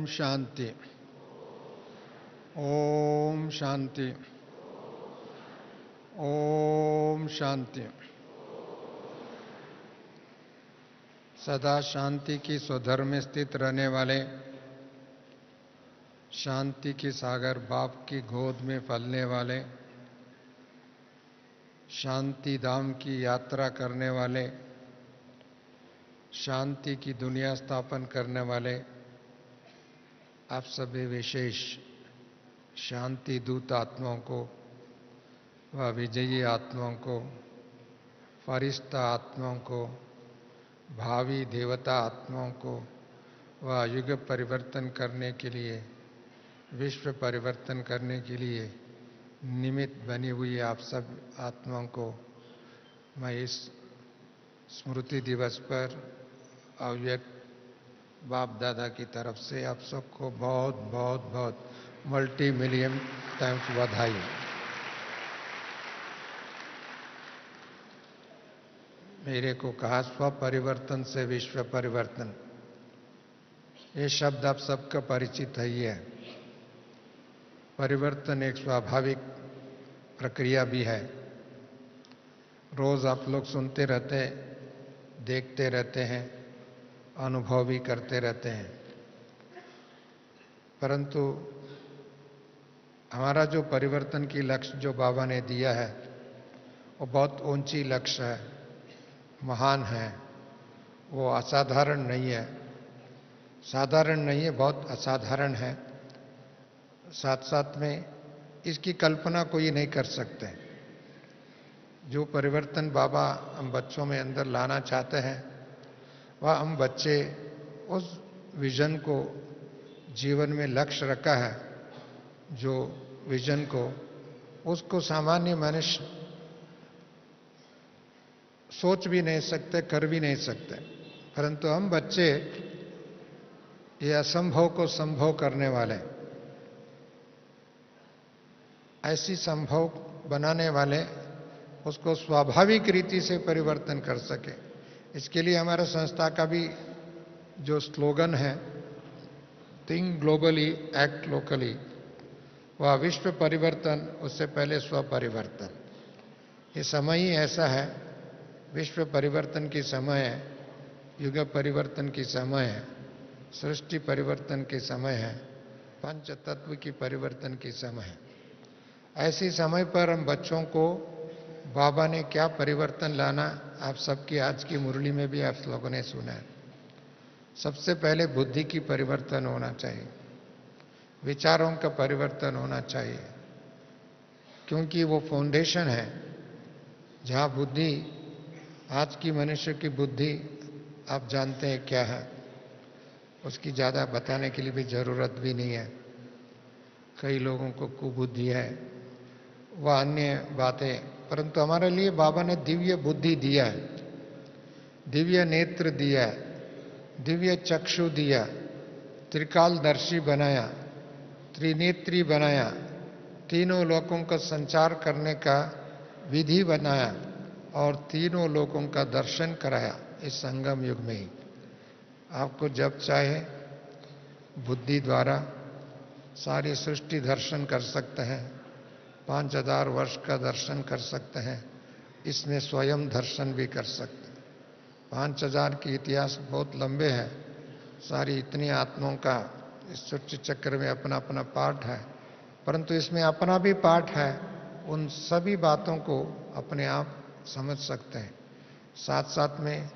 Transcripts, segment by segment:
शांति। ओम शांति। ओम शांति। सदा शांति की स्वधर्म में स्थित रहने वाले, शांति की सागर बाप की गोद में पलने वाले, शांति धाम की यात्रा करने वाले, शांति की दुनिया स्थापन करने वाले आप सभी विशेष शांति दूत आत्माओं को व विजयी आत्माओं को, फरिश्ता आत्माओं को, भावी देवता आत्माओं को व युग परिवर्तन करने के लिए, विश्व परिवर्तन करने के लिए निमित्त बनी हुई आप सब आत्माओं को मैं इस स्मृति दिवस पर अव्यक्त बाप दादा की तरफ से आप सबको बहुत बहुत बहुत मल्टी मिलियन टाइम्स बधाई। मेरे को कहा स्व परिवर्तन से विश्व परिवर्तन, ये शब्द आप सबका परिचित है ही है। परिवर्तन एक स्वाभाविक प्रक्रिया भी है। रोज आप लोग सुनते रहते, देखते रहते हैं, अनुभव भी करते रहते हैं, परंतु हमारा जो परिवर्तन की लक्ष्य जो बाबा ने दिया है वो बहुत ऊंची लक्ष्य है, महान है। वो असाधारण नहीं है, साधारण नहीं है, बहुत असाधारण है। साथ साथ में इसकी कल्पना कोई नहीं कर सकते। जो परिवर्तन बाबा हम बच्चों में अंदर लाना चाहते हैं, वह हम बच्चे उस विजन को जीवन में लक्ष्य रखा है, जो विजन को उसको सामान्य मनुष्य सोच भी नहीं सकते, कर भी नहीं सकते, परंतु हम बच्चे ये असंभव को संभव करने वाले, ऐसी संभव बनाने वाले, उसको स्वाभाविक रीति से परिवर्तन कर सके। इसके लिए हमारा संस्था का भी जो स्लोगन है, थिंक ग्लोबली एक्ट लोकली, वह विश्व परिवर्तन उससे पहले स्व परिवर्तन। ये समय ही ऐसा है, विश्व परिवर्तन की समय है, युग परिवर्तन की समय है, सृष्टि परिवर्तन की समय है, पंच तत्व की परिवर्तन की समय है। ऐसे समय पर हम बच्चों को बाबा ने क्या परिवर्तन लाना, आप सबकी आज की मुरली में भी आप लोगों ने सुना है। सबसे पहले बुद्धि की परिवर्तन होना चाहिए, विचारों का परिवर्तन होना चाहिए, क्योंकि वो फाउंडेशन है। जहाँ बुद्धि, आज की मनुष्य की बुद्धि आप जानते हैं क्या है, उसकी ज़्यादा बताने के लिए भी ज़रूरत भी नहीं है। कई लोगों को कुबुद्धि है, वह अन्य बातें, परंतु हमारे लिए बाबा ने दिव्य बुद्धि दिया है, दिव्य नेत्र दिया है, दिव्य चक्षु दिया, त्रिकालदर्शी बनाया, त्रिनेत्री बनाया, तीनों लोकों का संचार करने का विधि बनाया और तीनों लोकों का दर्शन कराया इस संगम युग में ही। आपको जब चाहे बुद्धि द्वारा सारी सृष्टि दर्शन कर सकते हैं, 5000 वर्ष का दर्शन कर सकते हैं, इसमें स्वयं दर्शन भी कर सकते हैं। 5000 की इतिहास बहुत लंबे हैं, सारी इतनी आत्माओं का इस सृष्टि चक्र में अपना अपना पार्ट है, परंतु इसमें अपना भी पार्ट है। उन सभी बातों को अपने आप समझ सकते हैं। साथ साथ में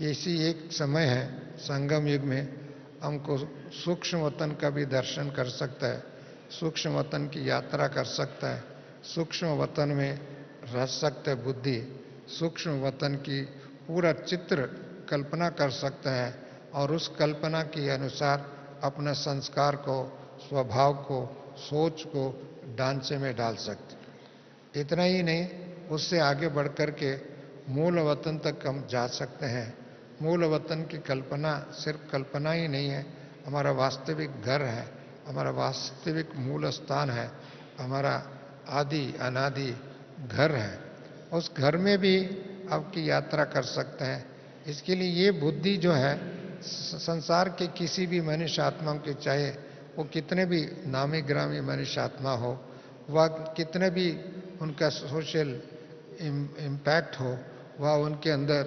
ऐसी एक समय है संगम युग में, हमको सूक्ष्म वतन का भी दर्शन कर सकता है, सूक्ष्म वतन की यात्रा कर सकता है, सूक्ष्म वतन में रह सकते बुद्धि, सूक्ष्म वतन की पूरा चित्र कल्पना कर सकता है और उस कल्पना के अनुसार अपना संस्कार को, स्वभाव को, सोच को ढांचे में डाल सकते। इतना ही नहीं, उससे आगे बढ़कर के मूल वतन तक हम जा सकते हैं। मूल वतन की कल्पना सिर्फ कल्पना ही नहीं है, हमारा वास्तविक घर है, हमारा वास्तविक मूल स्थान है, हमारा आदि अनादि घर है। उस घर में भी आपकी यात्रा कर सकते हैं। इसके लिए ये बुद्धि जो है संसार के किसी भी मनुष्य आत्मा के, चाहे वो कितने भी नामी ग्रामी मनुष्य आत्मा हो, वह कितने भी उनका सोशल इम्पैक्ट हो, वह उनके अंदर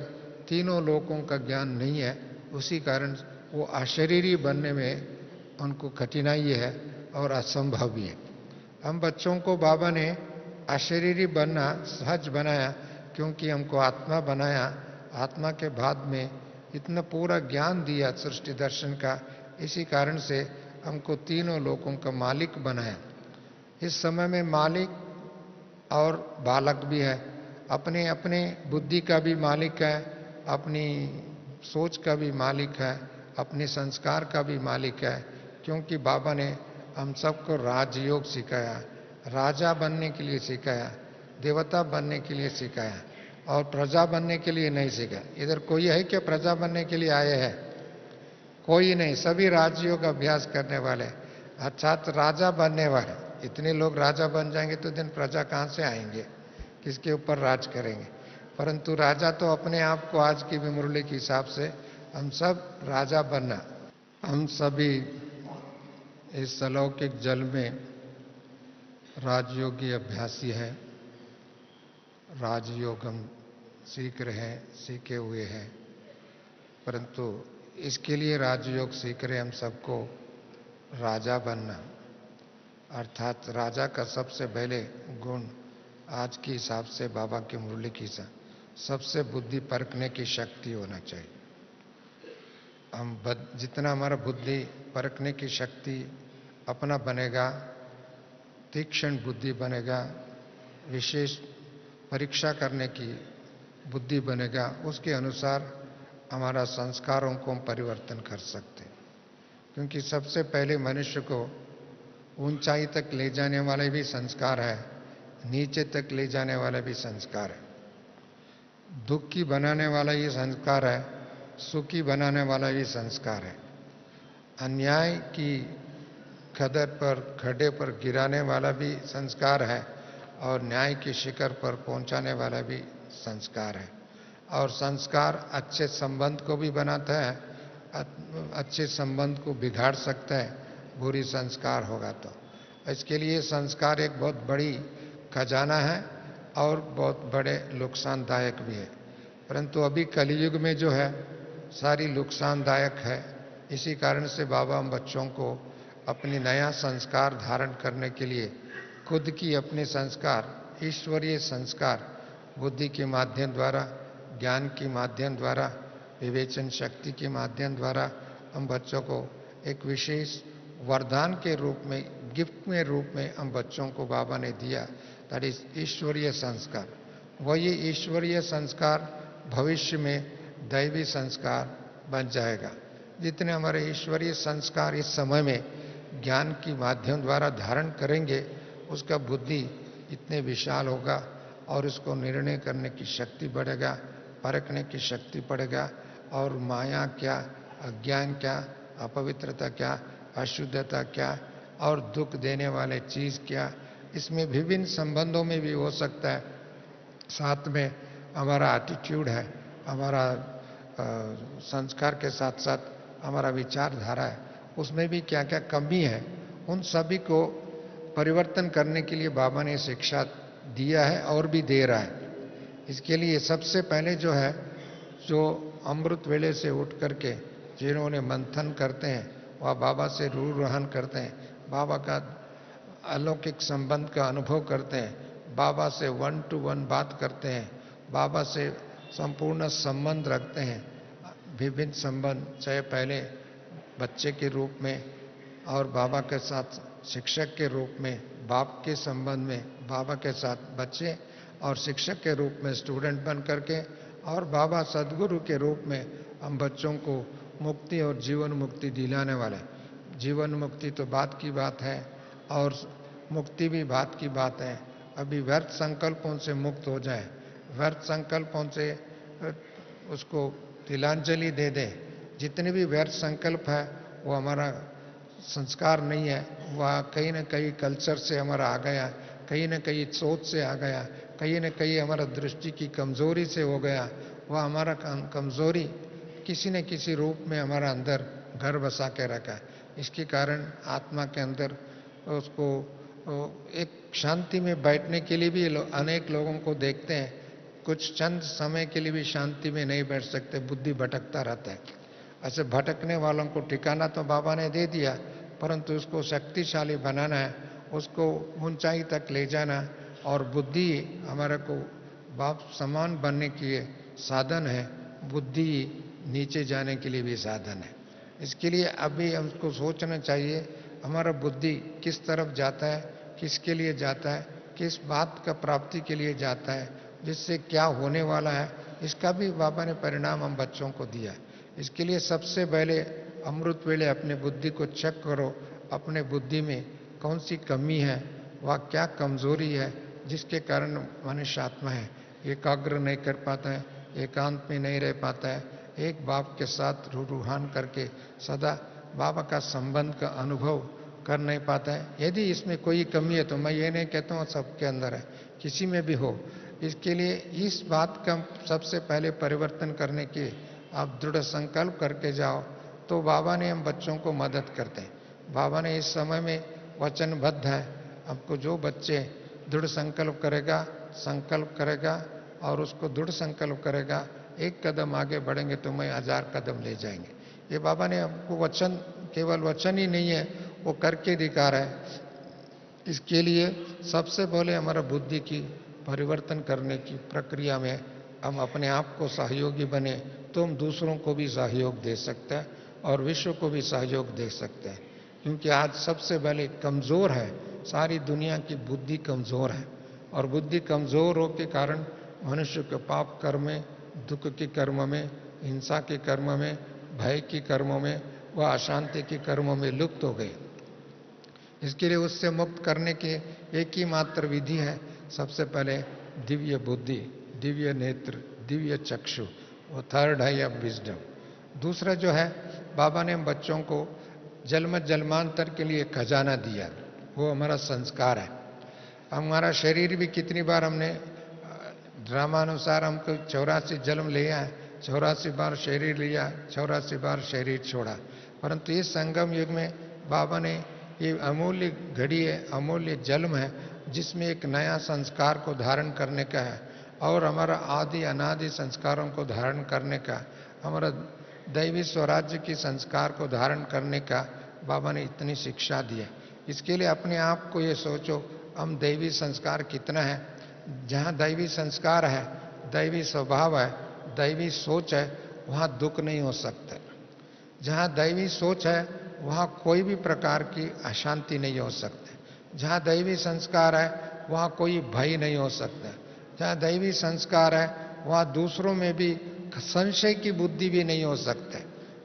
तीनों लोकों का ज्ञान नहीं है। उसी कारण वो अशरीरी बनने में उनको कठिनाई है और असंभव भी है। हम बच्चों को बाबा ने अशरीरी बनना सहज बनाया, क्योंकि हमको आत्मा बनाया। आत्मा के बाद में इतना पूरा ज्ञान दिया सृष्टि दर्शन का, इसी कारण से हमको तीनों लोकों का मालिक बनाया। इस समय में मालिक और बालक भी है, अपने अपने बुद्धि का भी मालिक है, अपनी सोच का भी मालिक है, अपने संस्कार का भी मालिक है। क्योंकि बाबा ने हम सबको राजयोग सिखाया, राजा बनने के लिए सिखाया, देवता बनने के लिए सिखाया, और प्रजा बनने के लिए नहीं सिखाया। इधर कोई है क्या प्रजा बनने के लिए आए हैं? कोई नहीं, सभी राजयोग अभ्यास करने वाले, अर्थात राजा बनने वाले। इतने लोग राजा बन जाएंगे तो दिन प्रजा कहां से आएंगे, किसके ऊपर राज करेंगे? परंतु राजा तो अपने आप को, आज की भी मुरली के हिसाब से हम सब राजा बनना। हम सभी इस अलौकिक जल में राजयोगी अभ्यासी है। राजयोग हम सीख रहे हैं, सीखे हुए हैं, परंतु इसके लिए राजयोग सीख रहे हम सबको राजा बनना, अर्थात राजा का सबसे पहले गुण आज के हिसाब से, बाबा की मुरली की सबसे बुद्धि परखने की शक्ति होना चाहिए। हम जितना हमारा बुद्धि परखने की शक्ति अपना बनेगा, तीक्ष्ण बुद्धि बनेगा, विशेष परीक्षा करने की बुद्धि बनेगा, उसके अनुसार हमारा संस्कारों को हम परिवर्तन कर सकते हैं। क्योंकि सबसे पहले मनुष्य को ऊंचाई तक ले जाने वाले भी संस्कार है, नीचे तक ले जाने वाला भी संस्कार है। दुखी बनाने वाला ये संस्कार है, सुखी बनाने वाला भी संस्कार है। अन्याय की खड्डे पर गिराने वाला भी संस्कार है, और न्याय के शिखर पर पहुंचाने वाला भी संस्कार है। और संस्कार अच्छे संबंध को भी बनाता है, अच्छे संबंध को बिगाड़ सकता है, बुरी संस्कार होगा तो। इसके लिए संस्कार एक बहुत बड़ी खजाना है और बहुत बड़े नुकसानदायक भी है। परंतु अभी कलयुग में जो है सारी नुकसानदायक है। इसी कारण से बाबा हम बच्चों को अपनी नया संस्कार धारण करने के लिए खुद की अपने संस्कार, ईश्वरीय संस्कार, बुद्धि के माध्यम द्वारा, ज्ञान के माध्यम द्वारा, विवेचन शक्ति के माध्यम द्वारा हम बच्चों को एक विशेष वरदान के रूप में, गिफ्ट में रूप में हम बच्चों को बाबा ने दिया, दैट इज ईश्वरीय संस्कार। वही ईश्वरीय संस्कार भविष्य में दैवी संस्कार बन जाएगा। जितने हमारे ईश्वरीय संस्कार इस समय में ज्ञान के माध्यम द्वारा धारण करेंगे, उसका बुद्धि इतने विशाल होगा और उसको निर्णय करने की शक्ति बढ़ेगा, परखने की शक्ति बढ़ेगा, और माया क्या, अज्ञान क्या, अपवित्रता क्या, अशुद्धता क्या, और दुख देने वाले चीज क्या, इसमें विभिन्न संबंधों में भी हो सकता है। साथ में हमारा एटीट्यूड है, हमारा संस्कार के साथ साथ हमारा विचारधारा है, उसमें भी क्या क्या कमी है, उन सभी को परिवर्तन करने के लिए बाबा ने शिक्षा दिया है और भी दे रहा है। इसके लिए सबसे पहले जो है, जो अमृत वेले से उठ करके जिन्होंने मंथन करते हैं, वह बाबा से रूढ़ ग्रहण करते हैं, बाबा का अलौकिक संबंध का अनुभव करते हैं, बाबा से 1 to 1 बात करते हैं, बाबा से संपूर्ण संबंध रखते हैं, विभिन्न संबंध, चाहे पहले बच्चे के रूप में और बाबा के साथ शिक्षक के रूप में, बाप के संबंध में बाबा के साथ बच्चे, और शिक्षक के रूप में स्टूडेंट बन करके, और बाबा सदगुरु के रूप में हम बच्चों को मुक्ति और जीवन मुक्ति दिलाने वाले। जीवन मुक्ति तो बात की बात है और मुक्ति भी बात की बात है। अभी व्यर्थ संकल्पों से मुक्त हो जाए, व्यर्थ संकल्पों से उसको तिलांजलि दे दे। जितने भी व्यर्थ संकल्प है वो हमारा संस्कार नहीं है, वह कहीं न कहीं कल्चर से हमारा आ गया, कहीं न कहीं सोच से आ गया, कहीं न कहीं हमारा दृष्टि की कमजोरी से हो गया। वह हमारा कमजोरी किसी न किसी रूप में हमारा अंदर घर बसा के रखा है। इसके कारण आत्मा के अंदर उसको एक शांति में बैठने के लिए भी अनेक लोगों को देखते हैं, कुछ चंद समय के लिए भी शांति में नहीं बैठ सकते, बुद्धि भटकता रहता है। ऐसे भटकने वालों को ठिकाना तो बाबा ने दे दिया, परंतु उसको शक्तिशाली बनाना है, उसको ऊंचाई तक ले जाना, और बुद्धि हमारे को बाप समान बनने की साधन है, बुद्धि नीचे जाने के लिए भी साधन है। इसके लिए अभी हमको सोचना चाहिए हमारा बुद्धि किस तरफ जाता है, किसके लिए जाता है, किस बात का प्राप्ति के लिए जाता है, जिससे क्या होने वाला है, इसका भी बाबा ने परिणाम हम बच्चों को दिया। इसके लिए सबसे पहले अमृत वेले अपने बुद्धि को चेक करो, अपने बुद्धि में कौन सी कमी है, वह क्या कमजोरी है जिसके कारण मनुष्य आत्मा है एकाग्र नहीं कर पाता है, एकांत में नहीं रह पाता है, एक बाप के साथ रूहान करके सदा बाबा का संबंध का अनुभव कर नहीं पाता है। यदि इसमें कोई कमी है तो मैं ये नहीं कहता हूँ सबके अंदर है, किसी में भी हो, इसके लिए इस बात का सबसे पहले परिवर्तन करने के आप दृढ़ संकल्प करके जाओ, तो बाबा ने हम बच्चों को मदद करते हैं। बाबा ने इस समय में वचनबद्ध है, आपको जो बच्चे दृढ़ संकल्प करेगा और उसको दृढ़ संकल्प करेगा, एक कदम आगे बढ़ेंगे तो मैं 1000 कदम ले जाएंगे। ये बाबा ने आपको वचन, केवल वचन ही नहीं है, वो करके दिखा रहा है। इसके लिए सबसे पहले हमारा बुद्धि की परिवर्तन करने की प्रक्रिया में हम अपने आप को सहयोगी बने तो हम दूसरों को भी सहयोग दे सकते हैं और विश्व को भी सहयोग दे सकते हैं। क्योंकि आज सबसे पहले कमजोर है, सारी दुनिया की बुद्धि कमजोर है, और बुद्धि कमजोर हो के कारण मनुष्य के पाप कर्म में, दुख के कर्म में, हिंसा के कर्म में, भय के कर्मों में व अशांति के कर्मों में लुप्त हो गए। इसके लिए उससे मुक्त करने की एक ही मात्र विधि है, सबसे पहले दिव्य बुद्धि, दिव्य नेत्र, दिव्य चक्षु, वो थर्ड है या विजडम। दूसरा जो है, बाबा ने बच्चों को जन्म जन्मांतर के लिए खजाना दिया, वो हमारा संस्कार है। हमारा शरीर भी कितनी बार हमने ड्रामानुसार हमको 84 जन्म लिया है, 84 बार शरीर लिया, 84 बार शरीर छोड़ा, परंतु इस संगम युग में बाबा ने ये अमूल्य घड़ी है, अमूल्य जन्म है, जिसमें एक नया संस्कार को धारण करने का है और हमारा आदि अनादि संस्कारों को धारण करने का, हमारा दैवी स्वराज्य की संस्कार को धारण करने का बाबा ने इतनी शिक्षा दी है। इसके लिए अपने आप को ये सोचो, हम दैवी संस्कार कितना है। जहाँ दैवी संस्कार है, दैवी स्वभाव है, दैवी सोच है, वहाँ दुख नहीं हो सकता। जहाँ दैवी सोच है वहाँ कोई भी प्रकार की अशांति नहीं हो सकती। जहाँ दैवी संस्कार है वहाँ कोई भय नहीं हो सकता। जहाँ दैवी संस्कार है वहाँ दूसरों में भी संशय की बुद्धि भी नहीं हो सकते।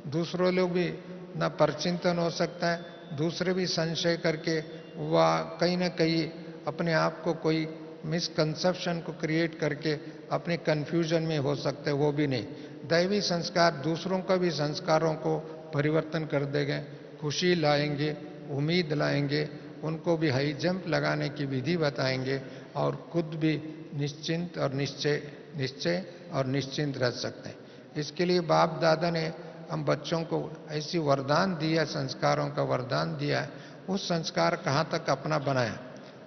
दूसरों लोग भी न परचिंतन हो सकता है, दूसरे भी संशय करके वह कहीं ना कहीं अपने आप को कोई मिसकंसेप्शन को क्रिएट करके अपने कंफ्यूजन में हो सकते हैं, वो भी नहीं। दैवी संस्कार दूसरों का भी संस्कारों को परिवर्तन कर देंगे, खुशी लाएंगे, उम्मीद लाएंगे, उनको भी हाई जंप लगाने की विधि बताएंगे और खुद भी निश्चिंत और निश्चय और निश्चिंत रह सकते हैं। इसके लिए बाप दादा ने हम बच्चों को ऐसी वरदान दिया, संस्कारों का वरदान दिया है। उस संस्कार कहाँ तक अपना बनाया,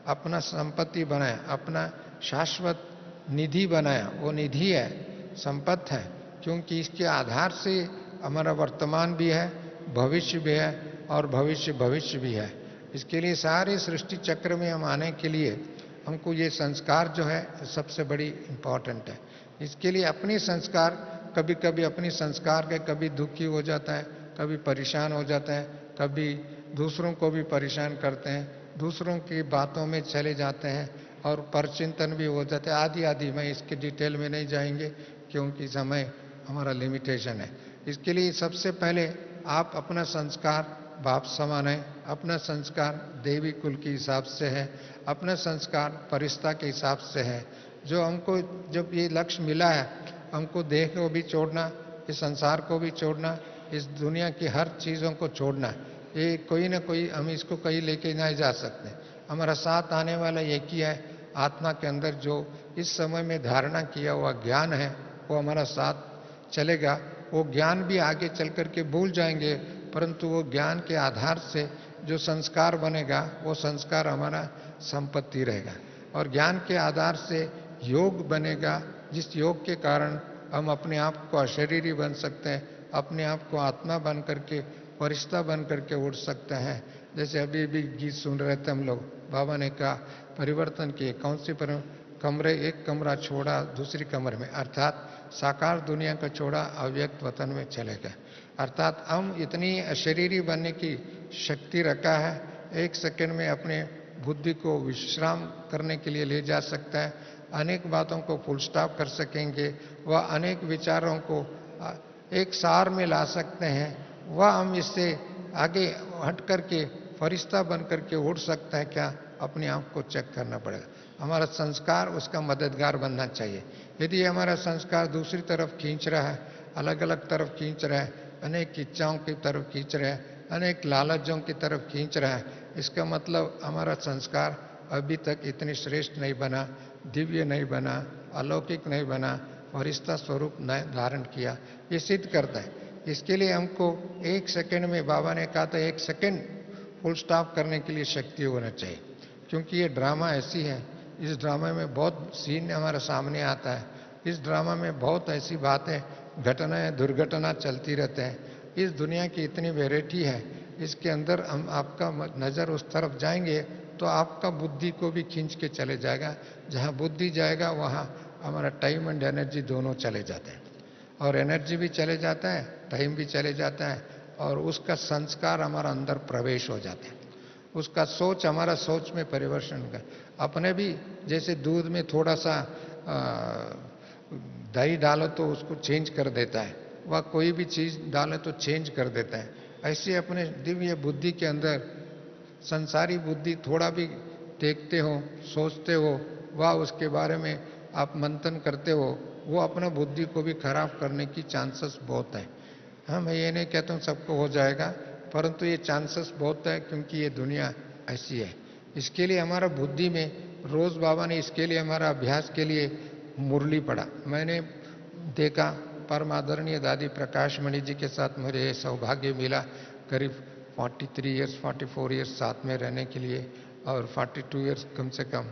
अपना संपत्ति बनाया, अपना शाश्वत निधि बनाया। वो निधि है, संपत्ति है, क्योंकि इसके आधार से हमारा वर्तमान भी है, भविष्य भी है और भविष्य भी है। इसके लिए सारे सृष्टि चक्र में हम आने के लिए हमको ये संस्कार जो है सबसे बड़ी इम्पोर्टेंट है। इसके लिए अपने संस्कार, कभी कभी अपनी संस्कार के कभी दुखी हो जाता है, कभी परेशान हो जाता है, कभी दूसरों को भी परेशान करते हैं, दूसरों की बातों में चले जाते हैं और परचिंतन भी हो जाते हैं आदि। मैं इसके डिटेल में नहीं जाएंगे क्योंकि समय हमारा लिमिटेशन है। इसके लिए सबसे पहले आप अपना संस्कार बाप समान है, अपना संस्कार देवी कुल के हिसाब से है, अपना संस्कार परिस्था के हिसाब से है। जो हमको जब ये लक्ष्य मिला है, हमको देह को भी छोड़ना, इस संसार को भी छोड़ना, इस दुनिया की हर चीज़ों को छोड़ना, ये कोई ना कोई हम इसको कहीं लेके नहीं जा सकते। हमारा साथ आने वाला एक ही है, आत्मा के अंदर जो इस समय में धारणा किया हुआ ज्ञान है वो हमारा साथ चलेगा वो ज्ञान भी आगे चल करके भूल जाएंगे, परंतु वो ज्ञान के आधार से जो संस्कार बनेगा वो संस्कार हमारा संपत्ति रहेगा। और ज्ञान के आधार से योग बनेगा, जिस योग के कारण हम अपने आप को अशरीरी बन सकते हैं, अपने आप को आत्मा बन करके, फरिश्ता बन करके उड़ सकते हैं। जैसे अभी भी गीत सुन रहे थे हम लोग, बाबा ने कहा परिवर्तन किए, कौन सी कमरे, एक कमरा छोड़ा दूसरी कमरे में, अर्थात साकार दुनिया का छोड़ा अव्यक्त वतन में चले गए। अर्थात हम इतनी अशरीरी बनने की शक्ति रखा है, एक सेकंड में अपने बुद्धि को विश्राम करने के लिए ले जा सकता है, अनेक बातों को फुल स्टॉप कर सकेंगे, वह अनेक विचारों को एक सार में ला सकते हैं, वह हम इससे आगे हट करके फरिश्ता बन करके उड़ सकता है क्या, अपने आप को चेक करना पड़ेगा। हमारा संस्कार उसका मददगार बनना चाहिए। यदि हमारा संस्कार दूसरी तरफ खींच रहा है, अलग अलग तरफ खींच रहा है, अनेक इच्छाओं की तरफ खींच रहा है, अनेक लालचों की तरफ खींच रहा है, इसका मतलब हमारा संस्कार अभी तक इतनी श्रेष्ठ नहीं बना, दिव्य नहीं बना, अलौकिक नहीं बना, फरिश्ता स्वरूप न धारण किया, ये सिद्ध करता है। इसके लिए हमको एक सेकंड में, बाबा ने कहा था एक सेकंड फुल स्टॉप करने के लिए शक्ति होना चाहिए, क्योंकि ये ड्रामा ऐसी है, इस ड्रामा में बहुत सीन हमारे सामने आता है, इस ड्रामा में बहुत ऐसी बातें, घटनाएं, दुर्घटना चलती रहते हैं। इस दुनिया की इतनी वैरायटी है, इसके अंदर हम आपका नज़र उस तरफ जाएंगे तो आपका बुद्धि को भी खींच के चले जाएगा। जहाँ बुद्धि जाएगा वहाँ हमारा टाइम एंड एनर्जी दोनों चले जाते हैं, और एनर्जी भी चले जाता है, टाइम भी चले जाता है, और उसका संस्कार हमारा अंदर प्रवेश हो जाता है, उसका सोच हमारा सोच में परिवर्तन होगा। अपने भी जैसे दूध में थोड़ा सा दही डालो तो उसको चेंज कर देता है, वह कोई भी चीज़ डाले तो चेंज कर देता है। ऐसे अपने दिव्य बुद्धि के अंदर संसारी बुद्धि थोड़ा भी देखते हो, सोचते हो, वह उसके बारे में आप मंथन करते हो, वो अपना बुद्धि को भी खराब करने की चांसेस बहुत है। हाँ, मैं ये नहीं कहता हूँ सबको हो जाएगा, परंतु ये चांसेस बहुत है, क्योंकि ये दुनिया ऐसी है। इसके लिए हमारा बुद्धि में रोज बाबा ने इसके लिए हमारा अभ्यास के लिए मुरली पढ़ा। मैंने देखा परम आदरणीय दादी प्रकाश मणि जी के साथ मुझे सौभाग्य मिला, करीब 43 इयर्स 44 इयर्स साथ में रहने के लिए, और 42 इयर्स कम से कम।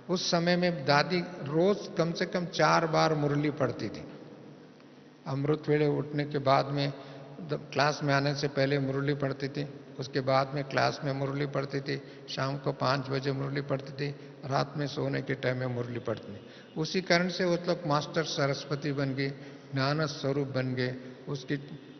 उस समय में दादी रोज कम से कम 4 बार मुरली पढ़ती थी। अमृत वेले उठने के बाद में, क्लास में आने से पहले मुरली पढ़ती थी, उसके बाद में क्लास में मुरली पढ़ती थी, शाम को 5 बजे मुरली पढ़ती थी, रात में सोने के टाइम में मुरली पढ़ती थी। उसी कारण से वो लोग मास्टर सरस्वती बन गई, ज्ञान स्वरूप बन गए। उसकी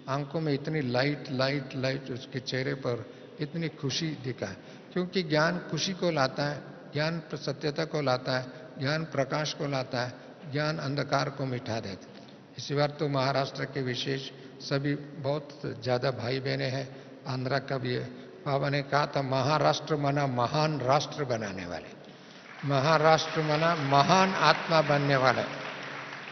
आंखों में इतनी लाइट लाइट लाइट, उसके चेहरे पर इतनी खुशी दिखा, क्योंकि ज्ञान खुशी को लाता है, ज्ञान सत्यता को लाता है, ज्ञान प्रकाश को लाता है, ज्ञान अंधकार को मिटा देता है। इसी बार तो महाराष्ट्र के विशेष सभी बहुत ज़्यादा भाई बहनें हैं, आंध्रा का भी है। बाबा ने कहा था महाराष्ट्र मना महान राष्ट्र बनाने वाले, महाराष्ट्र मना महान आत्मा बनने वाले।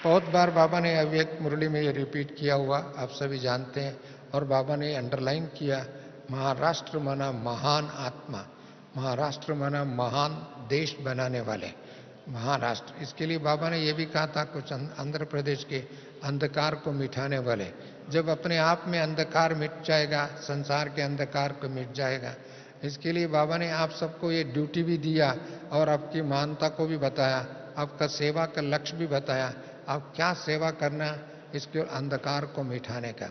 बहुत बार बाबा ने अव्यक्त मुरली में ये रिपीट किया हुआ आप सभी जानते हैं, और बाबा ने अंडरलाइन किया महाराष्ट्र मना महान आत्मा, महाराष्ट्र मना महान देश बनाने वाले महाराष्ट्र। इसके लिए बाबा ने यह भी कहा था कुछ आंध्र प्रदेश के अंधकार को मिटाने वाले। जब अपने आप में अंधकार मिट जाएगा, संसार के अंधकार को मिट जाएगा। इसके लिए बाबा ने आप सबको ये ड्यूटी भी दिया, और आपकी महानता को भी बताया, आपका सेवा का लक्ष्य भी बताया, आप क्या सेवा करना, इसके अंधकार को मिटाने का।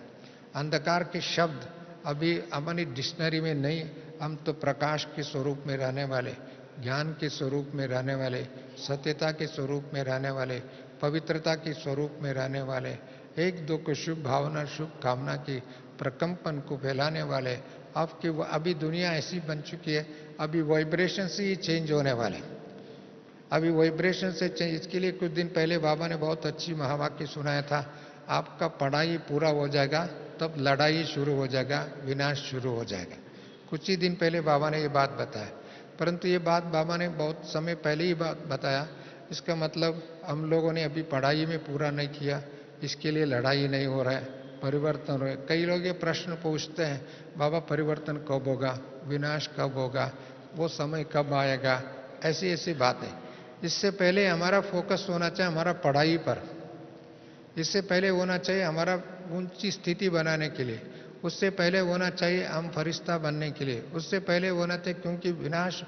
अंधकार के शब्द अभी हमारी डिक्शनरी में नहीं, हम तो प्रकाश के स्वरूप में रहने वाले, ज्ञान के स्वरूप में रहने वाले, सत्यता के स्वरूप में रहने वाले, पवित्रता के स्वरूप में रहने वाले, एक दो को शुभ भावना शुभ कामना की प्रकंपन को फैलाने वाले। आपकी अभी दुनिया ऐसी बन चुकी है, अभी वाइब्रेशन से ही चेंज होने वाले, अभी वाइब्रेशन से चेंज। इसके लिए कुछ दिन पहले बाबा ने बहुत अच्छी महावाक्य सुनाया था, आपका पढ़ाई पूरा हो जाएगा तब लड़ाई शुरू हो जाएगा, विनाश शुरू हो जाएगा। कुछ ही दिन पहले बाबा ने ये बात बताया, परंतु ये बात बाबा ने बहुत समय पहले ही बात बताया। इसका मतलब हम लोगों ने अभी पढ़ाई में पूरा नहीं किया, इसके लिए लड़ाई नहीं हो रहा है, परिवर्तन हो रहा है। कई लोग ये प्रश्न पूछते हैं, बाबा परिवर्तन कब होगा, विनाश कब होगा, वो समय कब आएगा, ऐसी ऐसी बातें। इससे पहले हमारा फोकस होना चाहिए हमारा पढ़ाई पर, इससे पहले होना चाहिए हमारा ऊंची स्थिति बनाने के लिए, उससे पहले होना चाहिए हम फरिश्ता बनने के लिए, उससे पहले होना चाहिए, क्योंकि विनाश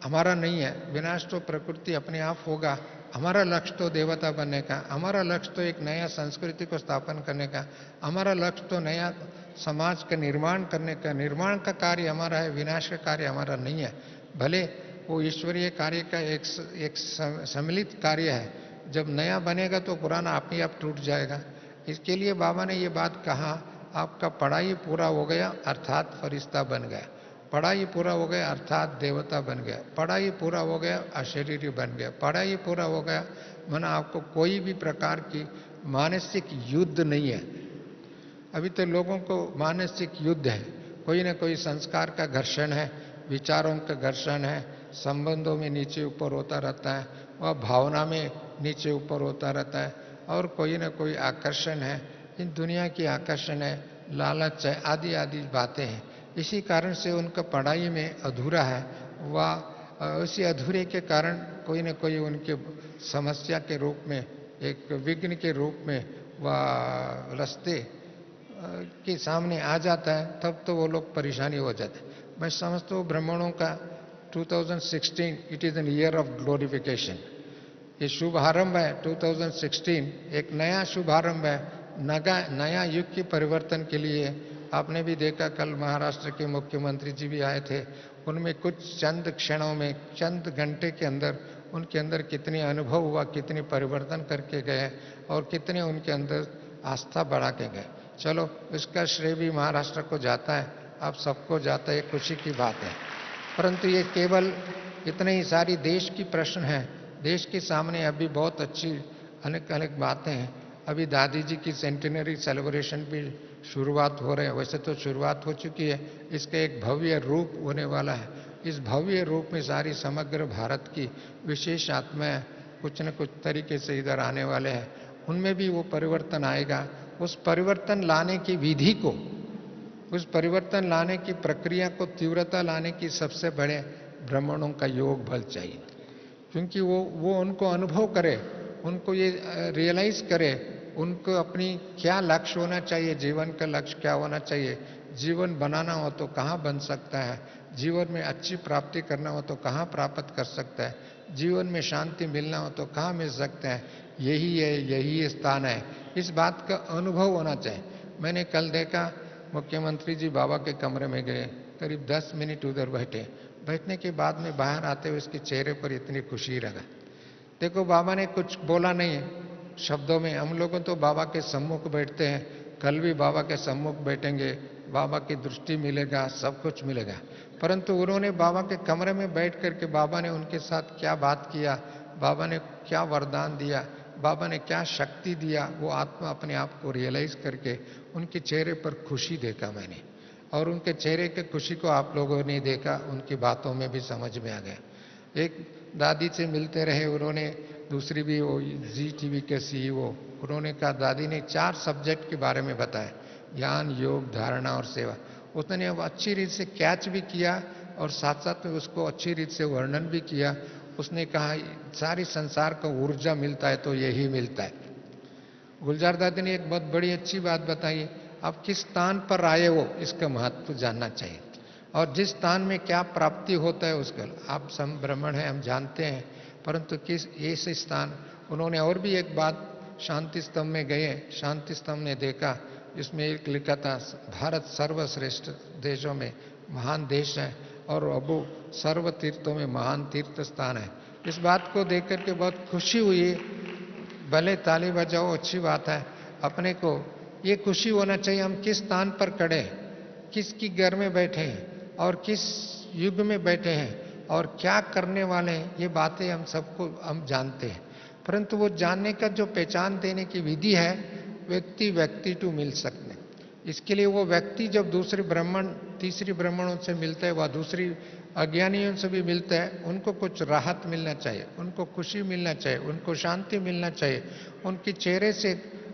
हमारा नहीं है, विनाश तो प्रकृति अपने आप होगा। हमारा लक्ष्य तो देवता बनने का, हमारा लक्ष्य तो एक नया संस्कृति को स्थापन करने का, हमारा लक्ष्य तो नया समाज का निर्माण करने का, निर्माण का कार्य हमारा है, विनाश का कार्य हमारा नहीं है। भले वो ईश्वरीय कार्य का एक सम्मिलित कार्य है, जब नया बनेगा तो पुराना आप ही आप टूट जाएगा। इसके लिए बाबा ने ये बात कहा, आपका पढ़ाई पूरा हो गया अर्थात फरिश्ता बन गया, पढ़ाई पूरा हो गया अर्थात देवता बन गया, पढ़ाई पूरा हो गया अशरीरी बन गया, पढ़ाई पूरा हो गया माना आपको कोई भी प्रकार की मानसिक युद्ध नहीं है। अभी तो लोगों को मानसिक युद्ध है, कोई ना कोई संस्कार का घर्षण है, विचारों का घर्षण है, संबंधों में नीचे ऊपर होता रहता है, वह भावना में नीचे ऊपर होता रहता है, और कोई ना कोई आकर्षण है, इन दुनिया की आकर्षण है, लालच है, आदि आदि बातें हैं। इसी कारण से उनका पढ़ाई में अधूरा है, वह उसी अधूरे के कारण कोई न कोई उनके समस्या के रूप में, एक विघ्न के रूप में वह रास्ते के सामने आ जाता है, तब तो वो लोग परेशानी हो जाते हैं। मैं समझता हूँ ब्राह्मणों का 2016 it is an year of glorification. ये शुभारंभ है 2016, एक नया शुभारंभ है, नया युग के परिवर्तन के लिए। आपने भी देखा कल महाराष्ट्र के मुख्यमंत्री जी भी आए थे, उनमें कुछ चंद क्षणों में, चंद घंटे के अंदर उनके अंदर कितने अनुभव हुआ, कितने परिवर्तन करके गए और कितने उनके अंदर आस्था बढ़ा के गए। चलो इसका श्रेय भी महाराष्ट्र को जाता है, आप सबको जाता है, खुशी की बात है। परंतु ये केवल इतने ही सारी देश की प्रश्न है, देश के सामने अभी बहुत अच्छी अनेक अनेक बातें हैं। अभी दादी जी की सेंटिनरी सेलिब्रेशन भी शुरुआत हो रहे हैं, वैसे तो शुरुआत हो चुकी है, इसका एक भव्य रूप होने वाला है। इस भव्य रूप में सारी समग्र भारत की विशेष आत्माएं कुछ न कुछ तरीके से इधर आने वाले हैं, उनमें भी वो परिवर्तन आएगा। उस परिवर्तन लाने की विधि को, उस परिवर्तन लाने की प्रक्रिया को तीव्रता लाने की सबसे बड़े ब्राह्मणों का योग बल चाहिए, क्योंकि वो उनको अनुभव करे, उनको ये रियलाइज करे, उनको अपनी क्या लक्ष्य होना चाहिए, जीवन का लक्ष्य क्या होना चाहिए, जीवन बनाना हो तो कहाँ बन सकता है, जीवन में अच्छी प्राप्ति करना हो तो कहाँ प्राप्त कर सकता है, जीवन में शांति मिलना हो तो कहाँ मिल सकता है, यही है, यही स्थान है, इस बात का अनुभव होना चाहिए। मैंने कल देखा मुख्यमंत्री जी बाबा के कमरे में गए, करीब 10 मिनट उधर बैठे, बैठने के बाद में बाहर आते हुए उसके चेहरे पर इतनी खुशी लगा। देखो बाबा ने कुछ बोला नहीं शब्दों में, हम लोग तो बाबा के सम्मुख बैठते हैं, कल भी बाबा के सम्मुख बैठेंगे, बाबा की दृष्टि मिलेगा, सब कुछ मिलेगा। परंतु उन्होंने बाबा के कमरे में बैठ करके बाबा ने उनके साथ क्या बात किया, बाबा ने क्या वरदान दिया, बाबा ने क्या शक्ति दिया, वो आत्मा अपने आप को रियलाइज करके उनके चेहरे पर खुशी देखा मैंने, और उनके चेहरे के खुशी को आप लोगों ने देखा, उनकी बातों में भी समझ में आ गया। एक दादी से मिलते रहे उन्होंने, दूसरी भी वो जी टीवी के सीईओ, उन्होंने कहा दादी ने 4 सब्जेक्ट के बारे में बताया, ज्ञान, योग, धारणा और सेवा। उसने वो अच्छी रीत से कैच भी किया और साथ साथ में उसको अच्छी रीत से वर्णन भी किया। उसने कहा सारी संसार को ऊर्जा मिलता है तो यही मिलता है। गुलजार दादी ने एक बहुत बड़ी अच्छी बात बताई, आप किस स्थान पर आए हो इसका महत्व जानना चाहिए, और जिस स्थान में क्या प्राप्ति होता है उसका, आप सम ब्राह्मण हैं हम जानते हैं, परंतु किस ऐसे स्थान। उन्होंने और भी एक बात, शांति स्तंभ में गए, शांति स्तंभ ने देखा, इसमें एक लिखा था भारत सर्वश्रेष्ठ देशों में महान देश है और अब सर्व तीर्थों में महान तीर्थ स्थान है। इस बात को देख करके बहुत खुशी हुई। भले ताली बजाओ अच्छी बात है, अपने को ये खुशी होना चाहिए हम किस स्थान पर खड़े हैं, किसकी घर में बैठे हैं और किस युग में बैठे हैं और क्या करने वाले हैं, ये बातें हम सबको हम जानते हैं। परंतु वो जानने का जो पहचान देने की विधि है, व्यक्ति टू मिल सकते। इसके लिए वो व्यक्ति जब दूसरे ब्राह्मण तीसरी ब्राह्मणों से मिलता है, वह दूसरी अज्ञानियों से भी मिलता है, उनको कुछ राहत मिलना चाहिए, उनको खुशी मिलना चाहिए, उनको शांति मिलना चाहिए, उनके चेहरे से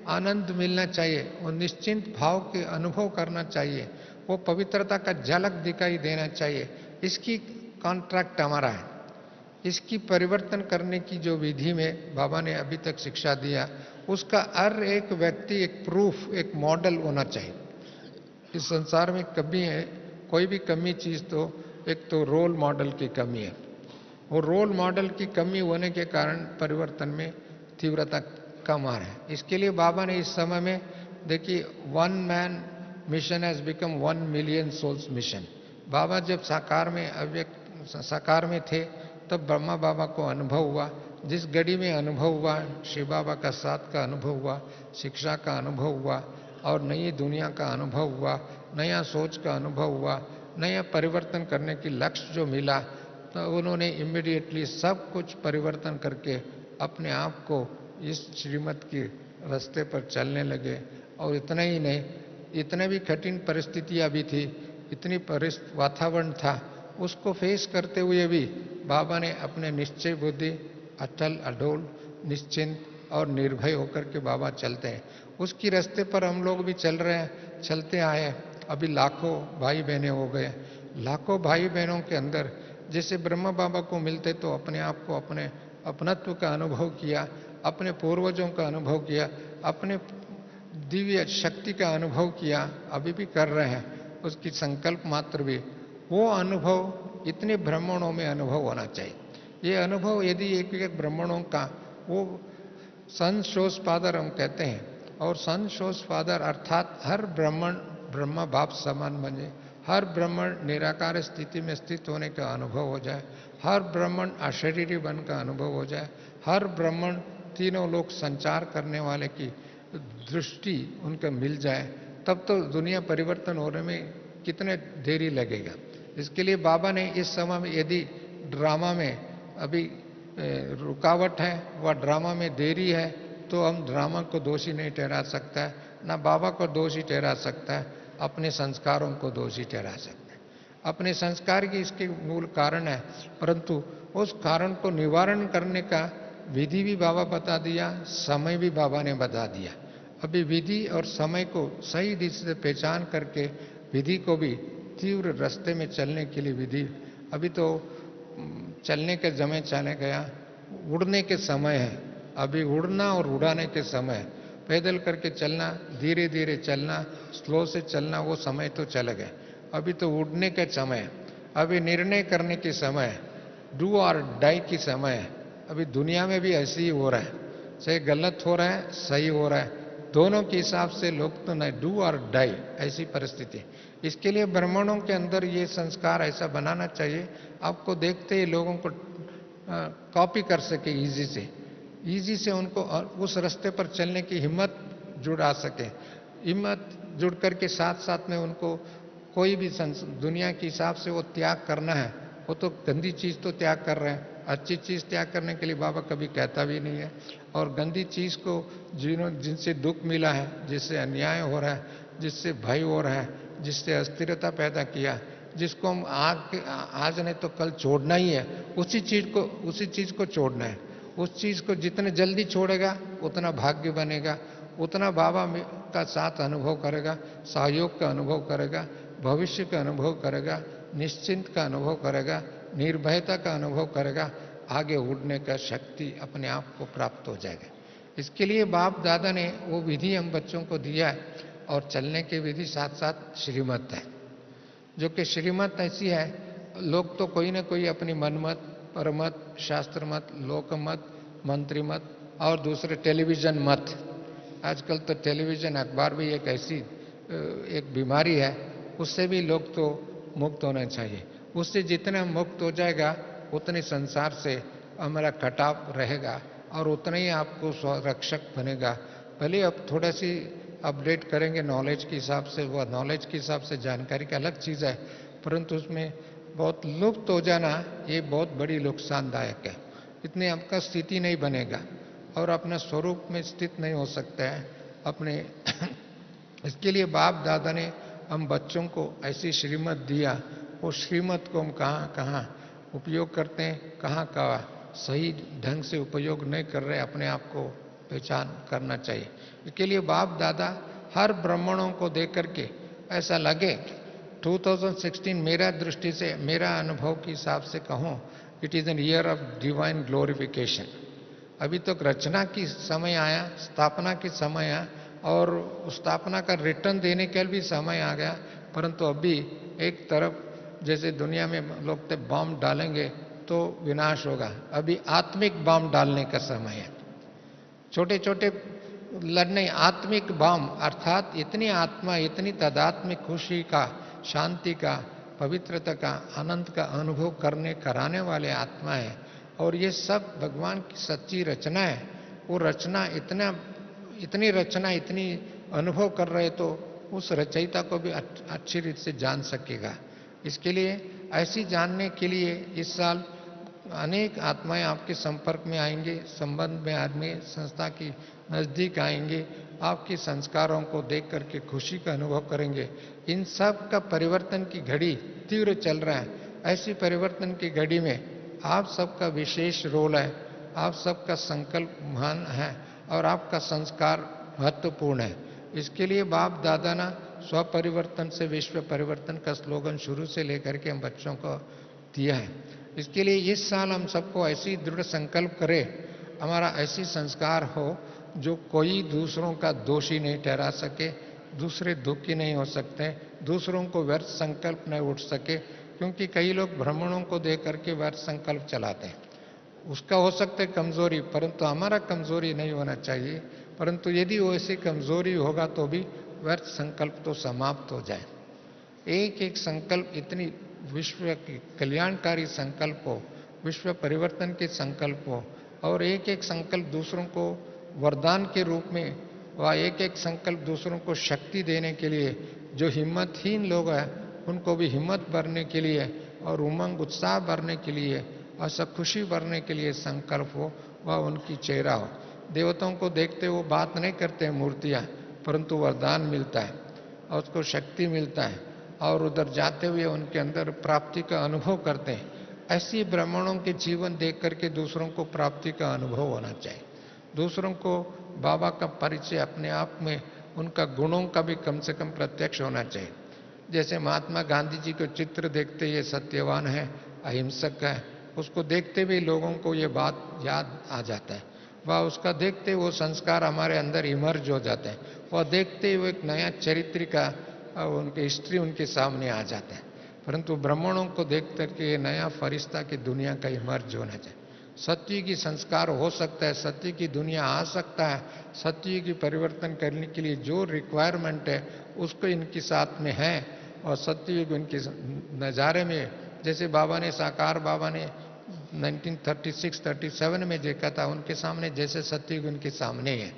आनंद मिलना चाहिए, वो निश्चिंत भाव के अनुभव करना चाहिए, वो पवित्रता का झलक दिखाई देना चाहिए। इसकी कॉन्ट्रैक्ट हमारा है। इसकी परिवर्तन करने की जो विधि में बाबा ने अभी तक शिक्षा दिया, उसका हर एक व्यक्ति एक प्रूफ, एक मॉडल होना चाहिए। इस संसार में कमी है, कोई भी कमी चीज तो एक तो रोल मॉडल की कमी है। वो रोल मॉडल की कमी होने के कारण परिवर्तन में तीव्रता कम आ रहा है। इसके लिए बाबा ने इस समय में देखिए, 1 man mission has become 1 million souls mission. बाबा जब साकार में थे तब ब्रह्मा बाबा को अनुभव हुआ, जिस घड़ी में अनुभव हुआ, शिव बाबा का साथ का अनुभव हुआ, शिक्षा का अनुभव हुआ और नई दुनिया का अनुभव हुआ, नया सोच का अनुभव हुआ, नया परिवर्तन करने की लक्ष्य जो मिला, तो उन्होंने इमीडिएटली सब कुछ परिवर्तन करके अपने आप को इस श्रीमत के रास्ते पर चलने लगे। और इतना ही नहीं, इतने भी कठिन परिस्थितियां भी थी, इतनी वातावरण था, उसको फेस करते हुए भी बाबा ने अपने निश्चय बुद्धि, अटल अडोल, निश्चिंत और निर्भय होकर के बाबा चलते हैं। उसकी रास्ते पर हम लोग भी चल रहे हैं, चलते आए। अभी लाखों भाई बहनें हो गए। लाखों भाई बहनों के अंदर जैसे ब्रह्मा बाबा को मिलते तो अपने आप को, अपने अपनत्व का अनुभव किया, अपने पूर्वजों का अनुभव किया, अपने दिव्य शक्ति का अनुभव किया, अभी भी कर रहे हैं, उसकी संकल्प मात्र भी। वो अनुभव इतने ब्राह्मणों में अनुभव होना चाहिए। ये अनुभव यदि एक एक ब्राह्मणों का, वो सन शोज फादर हम कहते हैं, और सन शोज फादर अर्थात हर ब्राह्मण ब्रह्मा बाप समान बने, हर ब्राह्मण निराकार स्थिति में स्थित होने का अनुभव हो जाए, हर ब्राह्मण अशरीरी बन का अनुभव हो जाए, हर ब्राह्मण तीनों लोग संचार करने वाले की दृष्टि उनका मिल जाए, तब तो दुनिया परिवर्तन होने में कितने देरी लगेगा। इसके लिए बाबा ने इस समय में, यदि ड्रामा में अभी रुकावट है, वह ड्रामा में देरी है, तो हम ड्रामा को दोषी नहीं ठहरा सकता है, ना बाबा को दोषी ठहरा सकता है, अपने संस्कारों को दोषी ठहरा सकता है। अपने संस्कार की इसके मूल कारण है, परंतु उस कारण को निवारण करने का विधि भी बाबा बता दिया, समय भी बाबा ने बता दिया। अभी विधि और समय को सही दिशा से पहचान करके विधि को भी तीव्र रास्ते में चलने के लिए विधि, अभी तो चलने के समय चले गया, उड़ने के समय है। अभी उड़ना और उड़ाने के समय, पैदल करके चलना, धीरे धीरे चलना, स्लो से चलना, वो समय तो चले गए। अभी तो उड़ने के समय है, अभी निर्णय करने के समय है, डू और डाई की समय है। अभी दुनिया में भी ऐसे ही हो रहा है, चाहे गलत हो रहा है, सही हो रहा है, दोनों के हिसाब से लोग तो नहीं, डू और डाई, ऐसी परिस्थिति। इसके लिए ब्राह्मणों के अंदर ये संस्कार ऐसा बनाना चाहिए, आपको देखते ही लोगों को कॉपी कर सके, इजी से उनको उस रास्ते पर चलने की हिम्मत जुड़ा सके। हिम्मत जुड़ करके साथ साथ में उनको कोई भी दुनिया के हिसाब से वो त्याग करना है, वो तो गंदी चीज तो त्याग कर रहे हैं, अच्छी चीज त्याग करने के लिए बाबा कभी कहता भी नहीं है। और गंदी चीज को जिनसे दुख मिला है, जिससे अन्याय हो रहा है, जिससे भय हो रहा है, जिससे अस्थिरता पैदा किया, जिसको हम आज नहीं तो कल छोड़ना ही है, उसी चीज को छोड़ना है। उस चीज को जितने जल्दी छोड़ेगा उतना भाग्य बनेगा, उतना बाबा का साथ अनुभव करेगा, सहयोग का अनुभव करेगा, भविष्य का अनुभव करेगा, निश्चिंत का अनुभव करेगा, निर्भयता का अनुभव करेगा, आगे उड़ने का शक्ति अपने आप को प्राप्त हो जाएगा। इसके लिए बाप दादा ने वो विधि हम बच्चों को दिया है, और चलने की विधि साथ साथ श्रीमत है, जो कि श्रीमत ऐसी है, लोग तो कोई ना कोई अपनी मनमत, परमत, शास्त्र मत, लोक मत, मंत्री मत और दूसरे टेलीविजन मत। आजकल तो टेलीविजन अखबार भी एक ऐसी एक बीमारी है, उससे भी लोग तो मुक्त होना चाहिए। उससे जितना मुक्त हो जाएगा उतने संसार से हमारा कटाव रहेगा और उतना ही आपको स्वरक्षक बनेगा। भले अब थोड़ा सी अपडेट करेंगे नॉलेज के हिसाब से, वह नॉलेज के हिसाब से जानकारी का अलग चीज़ है, परंतु उसमें बहुत लुप्त हो जाना ये बहुत बड़ी नुकसानदायक है। इतने आपका स्थिति नहीं बनेगा और अपना स्वरूप में स्थित नहीं हो सकता है अपने इसके लिए बाप दादा ने हम बच्चों को ऐसी श्रीमत दिया, वो श्रीमत को हम कहाँ कहाँ उपयोग करते हैं, कहाँ कहाँ सही ढंग से उपयोग नहीं कर रहे, अपने आप को पहचान करना चाहिए। इसके लिए बाप दादा हर ब्राह्मणों को देख करके ऐसा लगे 2016 मेरा दृष्टि से, मेरा अनुभव के हिसाब से कहूँ, it is an year of divine glorification. अभी तक रचना की समय आया, स्थापना की समय आया और स्थापना का रिटर्न देने के भी समय आ गया। परंतु अभी एक तरफ जैसे दुनिया में लोग तो बम डालेंगे तो विनाश होगा, अभी आत्मिक बम डालने का समय है। छोटे छोटे लड़ने आत्मिक बम, अर्थात इतनी आत्मा, इतनी तदात्मिक खुशी का, शांति का, पवित्रता का, आनंद का अनुभव करने कराने वाले आत्मा है। और ये सब भगवान की सच्ची रचना है। वो रचना इतनी रचना, इतनी अनुभव कर रहे तो उस रचयिता को भी अच्छी रीत से जान सकेगा। इसके लिए ऐसी जानने के लिए इस साल अनेक आत्माएं आपके संपर्क में आएंगे, संबंध में आदमी संस्था की नजदीक आएंगे, आपके संस्कारों को देख करके खुशी का अनुभव करेंगे। इन सब का परिवर्तन की घड़ी तीव्र चल रहा है। ऐसी परिवर्तन की घड़ी में आप सबका विशेष रोल है, आप सबका संकल्प महान है और आपका संस्कार महत्वपूर्ण है। इसके लिए बाप दादा ने स्व परिवर्तन से विश्व परिवर्तन का स्लोगन शुरू से लेकर के हम बच्चों को दिया है। इसके लिए इस साल हम सबको ऐसी दृढ़ संकल्प करें, हमारा ऐसी संस्कार हो जो कोई दूसरों का दोषी नहीं ठहरा सके, दूसरे दुखी नहीं हो सकते, दूसरों को व्यर्थ संकल्प नहीं उठ सके। क्योंकि कई लोग ब्राह्मणों को देख करके व्यर्थ संकल्प चलाते हैं, उसका हो सकता है कमजोरी, परंतु हमारा कमजोरी नहीं होना चाहिए। परंतु यदि वो ऐसी कमजोरी होगा तो भी व्यर्थ संकल्प तो समाप्त हो जाए। एक एक संकल्प इतनी विश्व की कल्याणकारी संकल्प हो, विश्व परिवर्तन के संकल्प हो, और एक एक संकल्प दूसरों को वरदान के रूप में, व एक एक संकल्प दूसरों को शक्ति देने के लिए, जो हिम्मतहीन लोग हैं उनको भी हिम्मत भरने के लिए और उमंग उत्साह भरने के लिए और सब खुशी भरने के लिए संकल्प हो, वह उनकी चेहरा हो। देवताओं को देखते वो बात नहीं करते हैं मूर्तियां, परंतु वरदान मिलता है और उसको शक्ति मिलता है और उधर जाते हुए उनके अंदर प्राप्ति का अनुभव करते हैं। ऐसी ब्राह्मणों के जीवन देख करके दूसरों को प्राप्ति का अनुभव होना चाहिए, दूसरों को बाबा का परिचय अपने आप में, उनका गुणों का भी कम से कम प्रत्यक्ष होना चाहिए। जैसे महात्मा गांधी जी को चित्र देखते ये सत्यवान है, अहिंसक है, उसको देखते भी लोगों को ये बात याद आ जाता है, वह उसका देखते वो संस्कार हमारे अंदर इमर्ज हो जाते हैं, वह देखते हुए एक नया चरित्र का उनकी हिस्ट्री उनके सामने आ जाता है। परंतु ब्राह्मणों को देख करके ये नया फरिश्ता की दुनिया का इमर्ज होना चाहिए। सत्य की संस्कार हो सकता है, सत्य की दुनिया आ सकता है, सत्य की परिवर्तन करने के लिए जो रिक्वायरमेंट है उसको इनके साथ में है। और सत्ययुग उनके नज़ारे में, जैसे बाबा ने साकार बाबा ने 1936-37 में देखा था, उनके सामने जैसे सत्ययुग उनके सामने है,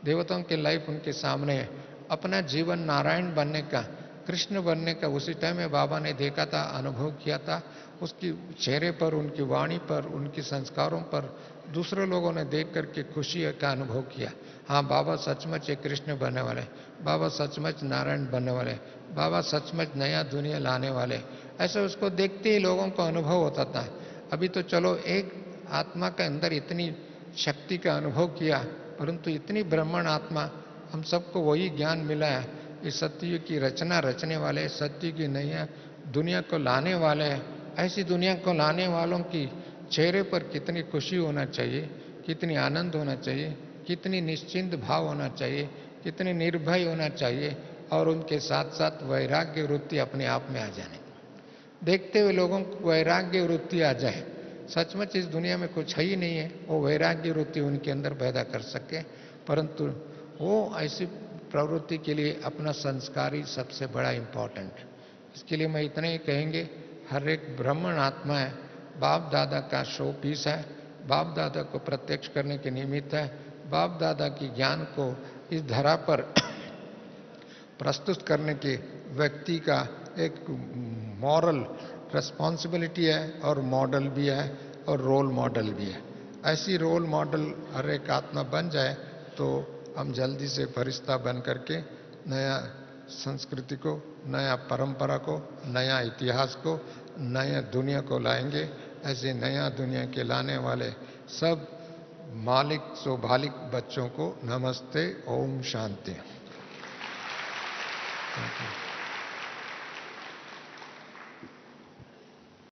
देवताओं की लाइफ उनके सामने है। अपना जीवन नारायण बनने का, कृष्ण बनने का उसी टाइम में बाबा ने देखा था, अनुभव किया था। उसकी चेहरे पर, उनकी वाणी पर, उनके संस्कारों पर दूसरे लोगों ने देख करके खुशी का अनुभव किया। हाँ, बाबा सचमुच एक कृष्ण बनने वाले, बाबा सचमुच नारायण बनने वाले, बाबा सचमुच नया दुनिया लाने वाले, ऐसा उसको देखते ही लोगों को अनुभव होता था। अभी तो चलो एक आत्मा के अंदर इतनी शक्ति का अनुभव किया, परंतु इतनी ब्राह्मण आत्मा, हम सबको वही ज्ञान मिला है। इस सत्य की रचना रचने वाले, सत्य की नया दुनिया को लाने वाले हैं। ऐसी दुनिया को लाने वालों की चेहरे पर कितनी खुशी होना चाहिए, कितनी आनंद होना चाहिए, कितनी निश्चिंत भाव होना चाहिए, कितने निर्भय होना चाहिए, और उनके साथ साथ वैराग्य वृत्ति अपने आप में आ जाने। देखते हुए लोगों को वैराग्य वृत्ति आ जाए, सचमुच इस दुनिया में कुछ है ही नहीं है, वो वैराग्य वृत्ति उनके अंदर पैदा कर सके। परंतु वो ऐसी प्रवृत्ति के लिए अपना संस्कार ही सबसे बड़ा इम्पोर्टेंट है। इसके लिए मैं इतना ही कहेंगे, हर एक ब्राह्मण आत्मा है, बाप दादा का शो पीस है, बाप दादा को प्रत्यक्ष करने के निमित्त है, बाप दादा की ज्ञान को इस धरा पर प्रस्तुत करने के व्यक्ति का एक मॉरल रिस्पॉन्सिबिलिटी है और मॉडल भी है और रोल मॉडल भी है। ऐसी रोल मॉडल हर एक आत्मा बन जाए तो हम जल्दी से फरिश्ता बन करके नया संस्कृति को, नया परंपरा को, नया इतिहास को, नया दुनिया को लाएंगे। ऐसे नया दुनिया के लाने वाले सब मालिक सौभालिक बच्चों को नमस्ते, ओम शांति। Thank you.